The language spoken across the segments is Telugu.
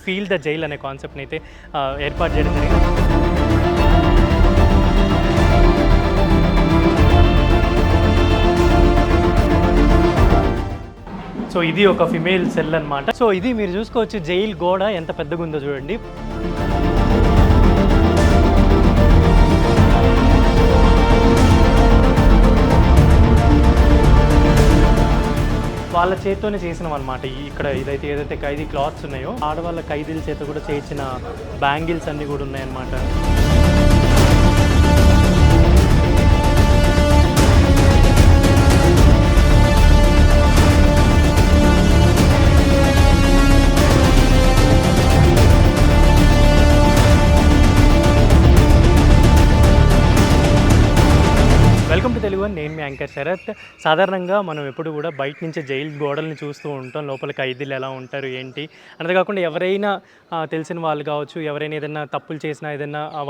ఫీల్ ద జైల్ అనే కాన్సెప్ట్ని అయితే ఏర్పాటు చేయడం జరిగింది. సో ఇది ఒక ఫిమేల్ సెల్ అనమాట. సో ఇది మీరు చూసుకోవచ్చు జైల్ గోడ ఎంత పెద్దగా ఉందో చూడండి. వాళ్ళ చేతితోనే చేసినాం అనమాట. ఇక్కడ ఏదైతే ఖైదీ క్లాత్స్ ఉన్నాయో ఆడవాళ్ళ ఖైదీల చేత కూడా చేయించిన బ్యాంగిల్స్ అన్నీ కూడా ఉన్నాయన్నమాట. Welcome to Telugu. నేను మీ యాంకర్ శరత్. సాధారణంగా మనం ఎప్పుడు కూడా బయట నుంచి జైలు గోడల్ని చూస్తూ ఉంటాం, లోపల ఖైదీలు ఎలా ఉంటారు ఏంటి. అంతేకాకుండా ఎవరైనా తెలిసిన వాళ్ళు కావచ్చు, ఎవరైనా ఏదైనా తప్పులు చేసినా,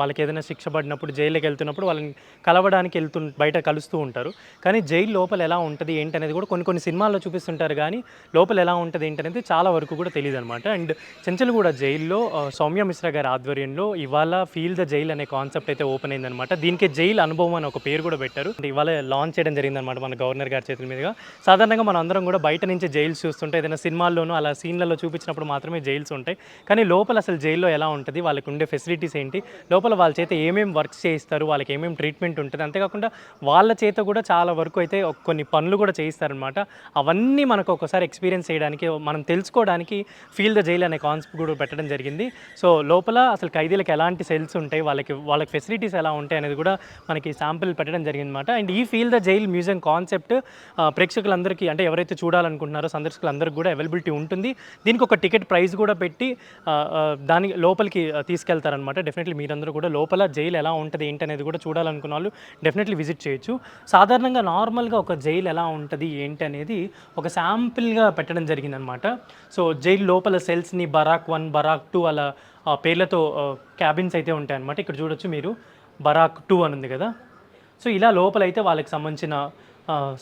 వాళ్ళకి ఏదైనా శిక్ష పడినప్పుడు జైలుకి వెళ్తున్నప్పుడు వాళ్ళని కలవడానికి బయట కలుస్తూ ఉంటారు. కానీ జైలు లోపల ఎలా ఉంటుంది ఏంటి అనేది కూడా కొన్ని సినిమాల్లో చూపిస్తుంటారు, కానీ లోపల ఎలా ఉంటుంది ఏంటి అనేది చాలా వరకు కూడా తెలియదు అనమాట. అండ్ చెంచల్గూడ జైల్లో సౌమ్య మిశ్రా గారి ఆధ్వర్యంలో ఇవాళ ఫీల్ ద జైల్ అనే కాన్సెప్ట్ అయితే ఓపెన్ అయిందనమాట. దీనికి జైల్ అనుభవం అని ఒక పేరు కూడా పెట్టారు. ఇవాళ లాంచ్ చేయడం జరిగిందనమాట మన గవర్నర్ గారి చేతుల మీదుగా. సాధారణంగా మనం అందరం కూడా బయట నుంచి జైల్స్ చూస్తుంటే ఏదైనా సినిమాల్లోనూ అలా సీన్లలో చూపించినప్పుడు మాత్రమే జైల్స్ ఉంటాయి. కానీ లోపల అసలు జైల్లో ఎలా ఉంటుంది, వాళ్ళకి ఉండే ఫెసిలిటీస్ ఏంటి, లోపల వాళ్ళ చేత ఏమేమి వర్క్స్ చేయిస్తారు, వాళ్ళకి ఏమేమి ట్రీట్మెంట్ ఉంటుంది, అంతేకాకుండా వాళ్ళ చేత కూడా చాలా వరకు అయితే కొన్ని పనులు కూడా చేయిస్తారనమాట. అవన్నీ మనకు ఒకసారి ఎక్స్పీరియన్స్ చేయడానికి, మనం తెలుసుకోవడానికి ఫీల్ ద జైల్ అనే కాన్సెప్ట్ కూడా పెట్టడం జరిగింది. సో లోపల అసలు ఖైదీలకు ఎలాంటి సెల్స్ ఉంటాయి, వాళ్ళకి ఫెసిలిటీస్ ఎలా ఉంటాయి అనేది కూడా మనకి శాంపిల్ పెట్టడం జరిగిందన్నమాట. అండ్ ఈ feel the jail museum concept ప్రేక్షకులందరికీ, అంటే ఎవరైతే చూడాలనుకుంటున్నారో సందర్శకులందరికీ కూడా అవైలబిలిటీ ఉంటుంది. దీనికి ఒక టికెట్ ప్రైస్ కూడా పెట్టి దాని లోపలికి తీసుకెళ్తారనమాట. డెఫినెట్లీ మీరందరూ కూడా లోపల జైలు ఎలా ఉంటుంది ఏంటి అనేది కూడా చూడాలనుకున్న వాళ్ళు డెఫినెట్లీ విజిట్ చేయొచ్చు. సాధారణంగా నార్మల్గా ఒక జైలు ఎలా ఉంటుంది ఏంటి అనేది ఒక శాంపిల్గా పెట్టడం జరిగిందనమాట. సో జైలు లోపల సెల్స్ని బరాక్ 1, బరాక్ 2 అలా పేర్లతో క్యాబిన్స్ అయితే ఉంటాయన్నమాట. ఇక్కడ చూడొచ్చు మీరు, బరాక్ 2 అని ఉంది కదా. సో ఇలా లోపలైతే వాళ్ళకి సంబంధించిన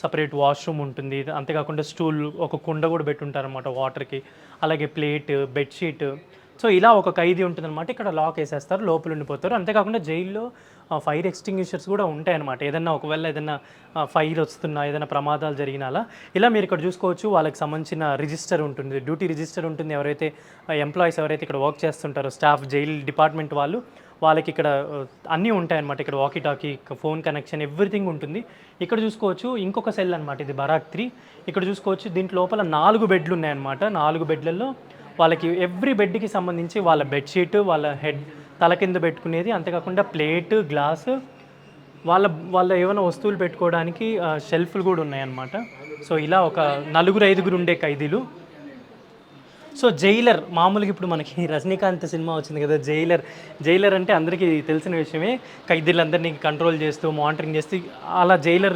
సపరేట్ వాష్రూమ్ ఉంటుంది. అంతేకాకుండా స్టూల్, ఒక కుండ కూడా పెట్టుంటారనమాట వాటర్కి, అలాగే ప్లేట్, బెడ్షీట్. సో ఇలా ఒక ఖైదీ ఉంటుందన్నమాట. ఇక్కడ లాక్ వేసేస్తారు, లోపల ఉండిపోతారు. అంతేకాకుండా జైల్లో ఫైర్ ఎక్స్టింగ్విషర్స్ కూడా ఉంటాయన్నమాట. ఒకవేళ ఏదైనా ఫైర్ వస్తున్నా, ఏదైనా ప్రమాదాలు జరిగినా అలా. ఇలా మీరు ఇక్కడ చూసుకోవచ్చు, వాళ్ళకి సంబంధించిన రిజిస్టర్ ఉంటుంది, డ్యూటీ రిజిస్టర్ ఉంటుంది. ఎవరైతే ఎంప్లాయీస్ ఎవరైతే ఇక్కడ వర్క్ చేస్తుంటారో స్టాఫ్, జైల్ డిపార్ట్మెంట్ వాళ్ళకి ఇక్కడ అన్నీ ఉంటాయన్నమాట. ఇక్కడ walkie talkie, phone connection, everything ఉంటుంది. ఇక్కడ చూసుకోవచ్చు ఇంకొక సెల్ అనమాట, ఇది బరాక్ 3. ఇక్కడ చూసుకోవచ్చు దీంట్లో లోపల 4 బెడ్లు ఉన్నాయన్నమాట. 4 బెడ్లలో వాళ్ళకి ఎవ్రీ బెడ్కి సంబంధించి వాళ్ళ బెడ్షీట్, వాళ్ళ తల కింద పెట్టుకునేది, అంతేకాకుండా ప్లేట్, గ్లాసు, వాళ్ళ ఏమైనా వస్తువులు పెట్టుకోవడానికి షెల్ఫ్లు కూడా ఉన్నాయన్నమాట. సో ఇలా ఒక 4-5 ఉండే ఖైదీలు. సో జైలర్, మామూలుగా ఇప్పుడు మనకి రజనీకాంత్ సినిమా వచ్చింది కదా జైలర్ అంటే అందరికీ తెలిసిన విషయమే. ఖైదీలందరినీ కంట్రోల్ చేస్తూ, మానిటరింగ్ చేస్తూ అలా జైలర్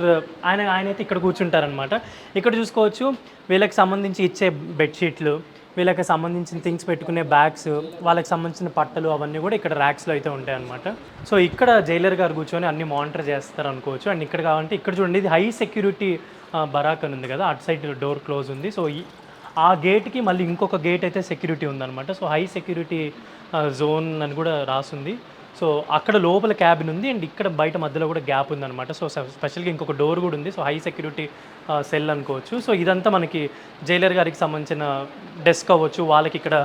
ఆయన అయితే ఇక్కడ కూర్చుంటారనమాట. ఇక్కడ చూసుకోవచ్చు వీళ్ళకి సంబంధించి ఇచ్చే బెడ్షీట్లు, వీళ్ళకి సంబంధించిన థింగ్స్ పెట్టుకునే బ్యాగ్స్, వాళ్ళకి సంబంధించిన పట్టలు, అవన్నీ కూడా ఇక్కడ ర్యాక్స్లో అయితే ఉంటాయి అనమాట. సో ఇక్కడ జైలర్ గారు కూర్చొని అన్ని మానిటర్ చేస్తారు అనుకోవచ్చు. అండ్ ఇక్కడ కావాలంటే ఇక్కడ చూడండి, ఇది హై సెక్యూరిటీ బరాక్ అని ఉంది కదా, అటు సైడ్ డోర్ క్లోజ్ ఉంది. సో ఆ గేట్కి మళ్ళీ ఇంకొక గేట్ అయితే సెక్యూరిటీ ఉందన్నమాట. సో హై సెక్యూరిటీ జోన్ అని కూడా రాసుంది. సో అక్కడ లోపల క్యాబిన్ ఉంది, అండ్ ఇక్కడ బయట మధ్యలో కూడా గ్యాప్ ఉందన్నమాట. సో స్పెషల్గా ఇంకొక డోర్ కూడా ఉంది. సో హై సెక్యూరిటీ సెల్ అనుకోవచ్చు. సో ఇదంతా మనకి జైలర్ గారికి సంబంధించిన డెస్క్ అవ్వచ్చు, వాళ్ళకి ఇక్కడ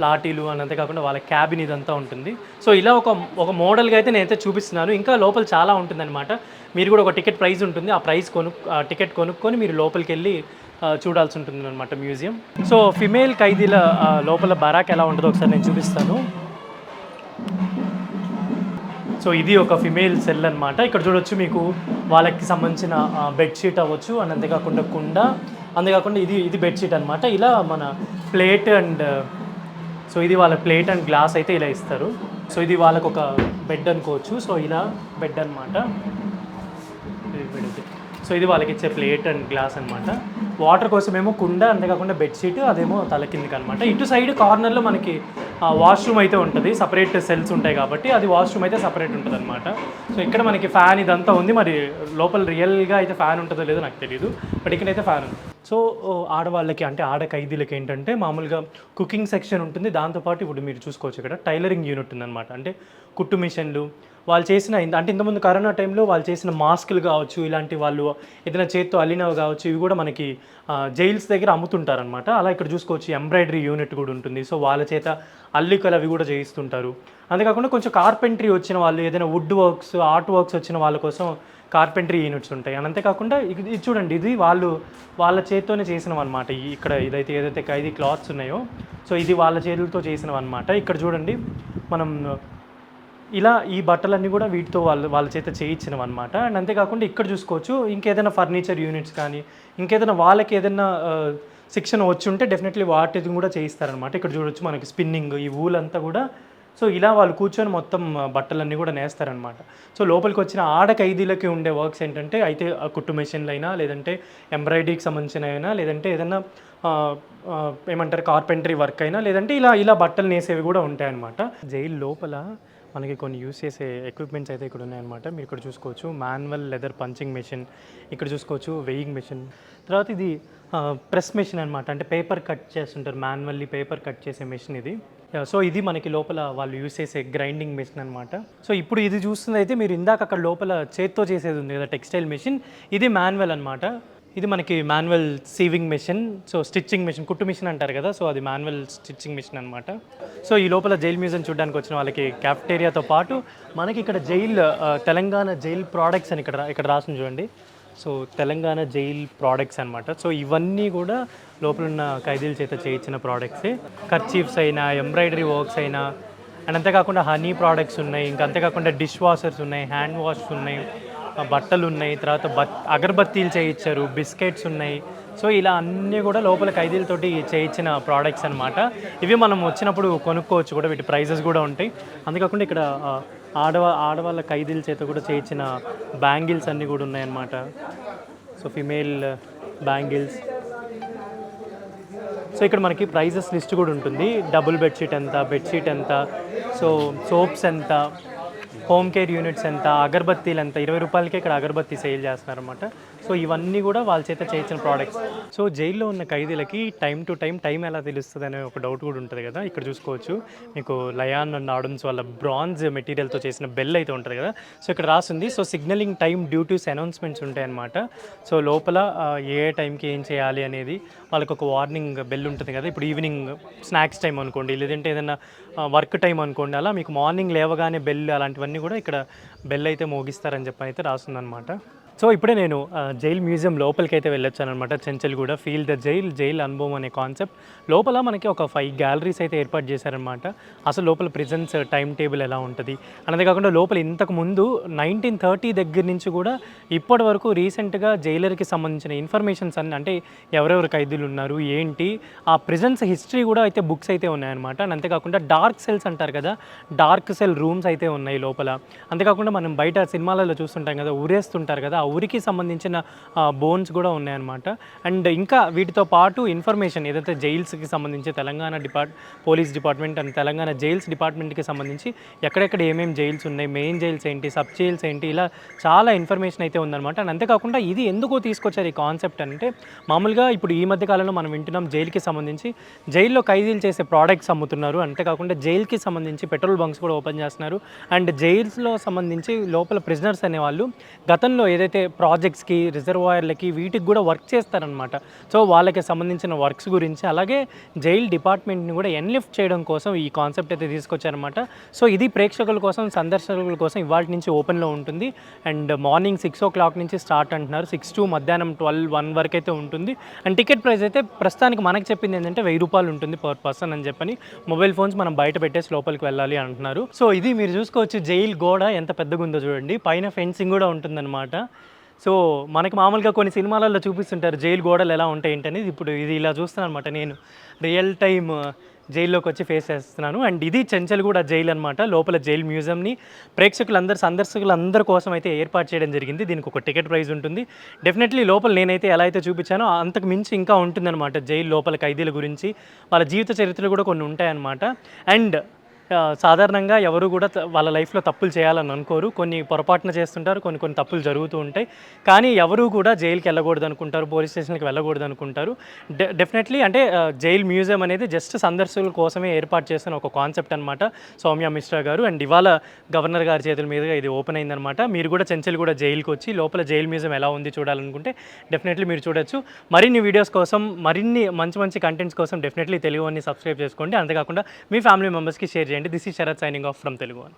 లాఠీలు అని, అంతేకాకుండా వాళ్ళ క్యాబిన్ ఇదంతా ఉంటుంది. సో ఇలా ఒక మోడల్గా అయితే నేనైతే చూపిస్తున్నాను. ఇంకా లోపల చాలా ఉంటుందన్నమాట. మీరు కూడా ఒక టికెట్ ప్రైస్ ఉంటుంది, ఆ టికెట్ కొనుక్కొని మీరు లోపలికి వెళ్ళి చూడాల్సి ఉంటుంది అనమాట మ్యూజియం. సో ఫిమేల్ ఖైదీల లోపల బరాక్ ఎలా ఉంటుందో ఒకసారి నేను చూపిస్తాను. సో ఇది ఒక ఫిమేల్ సెల్ అనమాట. ఇక్కడ చూడొచ్చు మీకు వాళ్ళకి సంబంధించిన బెడ్షీట్ అవ్వచ్చు, అండ్ అంతేకాకుండా కుండ, అంతేకాకుండా ఇది బెడ్షీట్ అనమాట. ఇలా మన ప్లేట్ అండ్, సో ఇది వాళ్ళ ప్లేట్ అండ్ గ్లాస్ అయితే ఇలా ఇస్తారు. సో ఇది వాళ్ళకు ఒక బెడ్ అనుకోవచ్చు. సో ఇలా బెడ్ అనమాట. సో ఇది వాళ్ళకి ఇచ్చే ప్లేట్ అండ్ గ్లాస్ అనమాట. వాటర్ కోసమేమో కుండ, అంతేకాకుండా బెడ్షీట్, అదేమో తల కిందకి అనమాట. ఇటు సైడ్ కార్నర్లో మనకి వాష్రూమ్ అయితే ఉంటుంది, సపరేట్ సెల్స్ ఉంటాయి కాబట్టి అది వాష్రూమ్ అయితే సపరేట్ ఉంటుంది అనమాట. సో ఇక్కడ మనకి ఫ్యాన్ ఇదంతా ఉంది. మరి లోపల రియల్గా అయితే ఫ్యాన్ ఉంటుందో లేదో నాకు తెలియదు, బట్ ఇక్కడైతే ఫ్యాన్ ఉంది. సో ఆడవాళ్ళకి అంటే ఆడ ఖైదీలకి ఏంటంటే మామూలుగా కుకింగ్ సెక్షన్ ఉంటుంది. దాంతోపాటు ఇప్పుడు మీరు చూసుకోవచ్చు ఇక్కడ టైలరింగ్ యూనిట్ ఉందన్నమాట. అంటే కుట్టు మిషన్లు వాళ్ళు చేసిన అంటే ఇంతకుముందు కరోనా టైంలో వాళ్ళు చేసిన మాస్కులు కావచ్చు, ఇలాంటి వాళ్ళు ఏదైనా చేత్తో అల్లినవి కావచ్చు, ఇవి కూడా మనకి జైల్స్ దగ్గర అమ్ముతుంటారనమాట. అలా ఇక్కడ చూసుకోవచ్చు ఎంబ్రాయిడరీ యూనిట్ కూడా ఉంటుంది. సో వాళ్ళ చేత అల్లికలు అవి కూడా చేయిస్తుంటారు. అంతేకాకుండా కొంచెం కార్పెంటరీ వచ్చిన వాళ్ళు, ఏదైనా వుడ్ వర్క్స్, ఆర్ట్ వర్క్స్ వచ్చిన వాళ్ళ కోసం కార్పెంటరీ యూనిట్స్ ఉంటాయి. అండ్ అంతేకాకుండా ఇది చూడండి, ఇది వాళ్ళ చేతితోనే చేసినవి అనమాట. ఇక్కడ ఏదైతే ఖైదీ క్లాత్స్ ఉన్నాయో, సో ఇది వాళ్ళ చేతులతో చేసినవి అనమాట. ఇక్కడ చూడండి, మనం ఇలా ఈ బట్టలన్నీ కూడా వీటితో వాళ్ళ చేత చేయించినవి అనమాట. అండ్ అంతేకాకుండా ఇక్కడ చూసుకోవచ్చు ఇంకేదైనా ఫర్నిచర్ యూనిట్స్ కానీ, ఇంకేదైనా వాళ్ళకి ఏదైనా శిక్షణ వచ్చి ఉంటే డెఫినెట్లీ వాటిని కూడా చేయిస్తారనమాట. ఇక్కడ చూడొచ్చు మనకి స్పిన్నింగ్, ఈ వూల్ అంతా కూడా. సో ఇలా వాళ్ళు కూర్చొని మొత్తం బట్టలన్నీ కూడా నేస్తారనమాట. సో లోపలికి వచ్చిన ఆడ ఖైదీలకి ఉండే వర్క్స్ ఏంటంటే అయితే కుట్టు మెషిన్లు అయినా, లేదంటే ఎంబ్రాయిడరీకి సంబంధించిన అయినా, లేదంటే ఏదైనా ఏమంటారు కార్పెంటరీ వర్క్ అయినా, లేదంటే ఇలా బట్టలు నేసేవి కూడా ఉంటాయన్నమాట. జైలు లోపల మనకి కొన్ని యూస్ చేసే ఎక్విప్మెంట్స్ అయితే ఇక్కడ ఉన్నాయన్నమాట. మీరు ఇక్కడ చూసుకోవచ్చు మాన్యువల్ లెదర్ పంచింగ్ మెషిన్, ఇక్కడ చూసుకోవచ్చు వెయింగ్ మెషిన్, తర్వాత ఇది ప్రెస్ మెషిన్ అనమాట. అంటే పేపర్ కట్ చేస్తుంటారు, మాన్యువల్లీ పేపర్ కట్ చేసే మెషిన్ ఇది. సో ఇది మనకి లోపల వాళ్ళు యూస్ చేసే గ్రైండింగ్ మెషిన్ అనమాట. సో ఇప్పుడు ఇది చూస్తుంది అయితే మీరు ఇందాక అక్కడ లోపల చేత్తో చేసేది ఉంది కదా టెక్స్టైల్ మెషిన్, ఇది మాన్యువల్ అనమాట. ఇది మనకి manual sewing machine, so stitching machine, కుట్టు మిషన్ అంటారు కదా, సో అది మాన్యువల్ స్టిచ్చింగ్ మెషిన్ అనమాట. సో ఈ లోపల జైల్ మ్యూజియం చూడడానికి వచ్చిన వాళ్ళకి క్యాఫ్టేరియాతో పాటు మనకి ఇక్కడ తెలంగాణ జైల్ ప్రోడక్ట్స్ అని ఇక్కడ రాసింది చూడండి. సో తెలంగాణ జైల్ ప్రోడక్ట్స్ అనమాట. సో ఇవన్నీ కూడా లోపల ఉన్న ఖైదీల చేత చేయించిన ప్రోడక్ట్సే. కర్చీఫ్స్ అయినా, ఎంబ్రాయిడరీ వర్క్స్ అయినా, అండ్ అంతేకాకుండా హనీ ప్రోడక్ట్స్ ఉన్నాయి, ఇంకా అంతేకాకుండా డిష్ వాషర్స్ ఉన్నాయి, హ్యాండ్ వాష్ ఉన్నాయి, బట్టలు ఉన్నాయి, తర్వాత అగరబత్తీలు చేయించారు, బిస్కెట్స్ ఉన్నాయి. సో ఇలా అన్నీ కూడా లోపల ఖైదీలతోటి చేయించిన ప్రోడక్ట్స్ అనమాట. ఇవి మనం వచ్చినప్పుడు కొనుక్కోవచ్చు కూడా, వీటి ప్రైజెస్ కూడా ఉంటాయి. అంతేకాకుండా ఇక్కడ ఆడవాళ్ళ ఖైదీల చేత కూడా చేయించిన బ్యాంగిల్స్ అన్నీ కూడా ఉన్నాయన్నమాట. So female bangles. సో ఇక్కడ మనకి ప్రైజెస్ లిస్ట్ కూడా ఉంటుంది. డబుల్ బెడ్షీట్ ఎంత, బెడ్షీట్ ఎంత, సో సోప్స్ ఎంత, హోమ్ కేర్ యూనిట్స్ ఎంత, అగరబత్తీలు ఎంత, 20 రూపాయలకే ఇక్కడ అగరబత్తి సేల్ చేస్తున్నారన్నమాట. సో ఇవన్నీ కూడా వాళ్ళ చేత చేయించిన ప్రోడక్ట్స్. సో జైల్లో ఉన్న ఖైదీలకి టైం టు టైం ఎలా తెలుస్తుంది అనే ఒక డౌట్ కూడా ఉంటుంది కదా. ఇక్కడ చూసుకోవచ్చు మీకు లయాన్ అండ్ ఆడమ్స్ వాళ్ళ బ్రాంజ్ మెటీరియల్తో చేసిన బెల్ అయితే ఉంటుంది కదా. సో ఇక్కడ రాస్తుంది. So signalling time duties announcements ఉంటాయన్నమాట. సో లోపల ఏ టైంకి ఏం చేయాలి అనేది వాళ్ళకి ఒక వార్నింగ్ బెల్ ఉంటుంది కదా. ఇప్పుడు ఈవినింగ్ స్నాక్స్ టైం అనుకోండి, లేదంటే ఏదైనా వర్క్ టైం అనుకోండి, అలా మీకు మార్నింగ్ లేవగానే బెల్ అలాంటివన్నీ కూడా ఇక్కడ బెల్ అయితే మోగిస్తారని చెప్పి అయితే రాస్తుందన్నమాట. సో ఇప్పుడే నేను జైల్ మ్యూజియం లోపలికి అయితే వెళ్ళొచ్చాను అనమాట. చెంచల్గూడ ఫీల్ ద జైల్ అనుభవం అనే కాన్సెప్ట్ లోపల మనకి ఒక 5 గ్యాలరీస్ అయితే ఏర్పాటు చేశారనమాట. అసలు లోపల ప్రిజన్స్ టైం టేబుల్ ఎలా ఉంటుంది అన్నది కాకుండా లోపల ఇంతకు ముందు 1930 దగ్గర నుంచి కూడా ఇప్పటి వరకు రీసెంట్గా జైలర్కి సంబంధించిన ఇన్ఫర్మేషన్స్ అన్ని, అంటే ఎవరెవరు ఖైదీలు ఉన్నారు ఏంటి, ఆ ప్రిజన్స్ హిస్టరీ కూడా అయితే బుక్స్ అయితే ఉన్నాయన్నమాట. అంతేకాకుండా డార్క్ సెల్స్ అంటారు కదా, డార్క్ సెల్ రూమ్స్ అయితే ఉన్నాయి లోపల. అంతేకాకుండా మనం బయట సినిమాలలో చూస్తుంటాం కదా, ఊరేస్తుంటారు కదా, ఆ ఊరికి సంబంధించిన బోన్స్ కూడా ఉన్నాయన్నమాట. అండ్ ఇంకా వీటితో పాటు ఇన్ఫర్మేషన్ ఏదైతే జైల్స్కి సంబంధించి Telangana police department and Telangana jails డిపార్ట్మెంట్కి సంబంధించి ఎక్కడెక్కడ ఏమేమి జైల్స్ ఉన్నాయి, మెయిన్ జైల్స్ ఏంటి, సబ్ జైల్స్ ఏంటి, ఇలా చాలా ఇన్ఫర్మేషన్ అయితే ఉందన్నమాట. అండ్ అంతేకాకుండా ఇది ఎందుకు తీసుకొచ్చారు ఈ కాన్సెప్ట్ అంటే, మామూలుగా ఇప్పుడు ఈ మధ్య కాలంలో మనం వింటున్నాం జైలుకి సంబంధించి జైల్లో ఖైదీలు చేసే ప్రోడక్ట్స్ అమ్ముతున్నారు. అంతేకాకుండా జైలుకి సంబంధించి పెట్రోల్ బంక్స్ కూడా ఓపెన్ చేస్తున్నారు. అండ్ జైల్స్లో సంబంధించి లోపల ప్రిజనర్స్ అనేవాళ్ళు గతంలో ఏదైతే ప్రాజెక్ట్స్కి, రిజర్వాయర్లకి, వీటికి కూడా వర్క్ చేస్తారనమాట. సో వాళ్ళకి సంబంధించిన వర్క్స్ గురించి, అలాగే జైల్ డిపార్ట్మెంట్ని కూడా ఎన్లిఫ్ట్ చేయడం కోసం ఈ కాన్సెప్ట్ అయితే తీసుకొచ్చారనమాట. సో ఇది ప్రేక్షకుల కోసం, సందర్శకుల కోసం ఇవాళ నుంచి ఓపెన్లో ఉంటుంది. అండ్ మార్నింగ్ 6 o'clock నుంచి స్టార్ట్ అంటున్నారు, 6 to మధ్యాహ్నం 12-1 వరకు అయితే ఉంటుంది. అండ్ టికెట్ ప్రైస్ అయితే ప్రస్తుతానికి మనకు చెప్పింది ఏంటంటే 1000 రూపాయలు ఉంటుంది పర్ పర్సన్ అని చెప్పని. మొబైల్ ఫోన్స్ మనం బయట పెట్టేసి లోపలికి వెళ్ళాలి అంటున్నారు. సో ఇది మీరు చూసుకోవచ్చు, జైల్ గోడ ఎంత పెద్దగా ఉందో చూడండి, పైన ఫెన్సింగ్ కూడా ఉంటుందన్నమాట. సో మనకి మామూలుగా కొన్ని సినిమాలలో చూపిస్తుంటారు జైలు గోడలు ఎలా ఉంటాయి ఏంటనేది. ఇప్పుడు ఇది ఇలా చూస్తున్నాను అనమాట, నేను రియల్ టైమ్ జైల్లోకి వచ్చి ఫేస్ చేస్తున్నాను. అండ్ ఇది చెంచల్గూడ జైలు అనమాట. లోపల జైల్ మ్యూజియంని సందర్శకులందరి కోసం అయితే ఏర్పాటు చేయడం జరిగింది. దీనికి ఒక టికెట్ ప్రైస్ ఉంటుంది. డెఫినెట్లీ లోపల నేనైతే ఎలా అయితే చూపించానో అంతకు మించి ఇంకా ఉంటుందన్నమాట. జైలు లోపల ఖైదీల గురించి వాళ్ళ జీవిత చరిత్రలు కూడా కొన్ని ఉంటాయన్నమాట. అండ్ సాధారణంగా ఎవరు కూడా వాళ్ళ లైఫ్‌లో తప్పులు చేయాలని అనుకోరు. కొన్ని పొరపాటున చేస్తుంటారు. కొన్ని కొన్ని తప్పులు జరుగుతూ ఉంటాయి. కానీ ఎవరు కూడా జైలుకి వెళ్ళకూడదనుకుంటారు. పోలీస్ స్టేషన్‌కి వెళ్ళకూడదనుకుంటారు. డెఫినెట్‌లీ అంటే జైల్ మ్యూజియం అనేది జస్ట్ సందర్శకుల కోసమే ఏర్పాటు చేసిన ఒక కాన్సెప్ట్ అనమాట సౌమ్య మిశ్రా గారు. అండ్ ఇవాళ గవర్నర్ గారి చేతుల మీదుగా ఇది ఓపెన్ అయిందనమాట. మీరు కూడా చెంచల్గూడ జైలుకొచ్చి లోపల జైల్ మ్యూజియం ఎలా ఉంది చూడాలనుకుంటే డెఫినెట్‌లీ మీరు చూడొచ్చు. మరిన్ని వీడియోస్ కోసం, మరిన్ని మంచి మంచి కంటెంట్స్ కోసం డెఫినెట్‌లీ తెలుగు వన్ని సబ్స్క్రైబ్ చేసుకోండి. అంతేకాకుండా మీ ఫ్యామిలీ మెంబర్స్‌కి షేర్ చేయండి. This is Sharath signing off from Telugu one.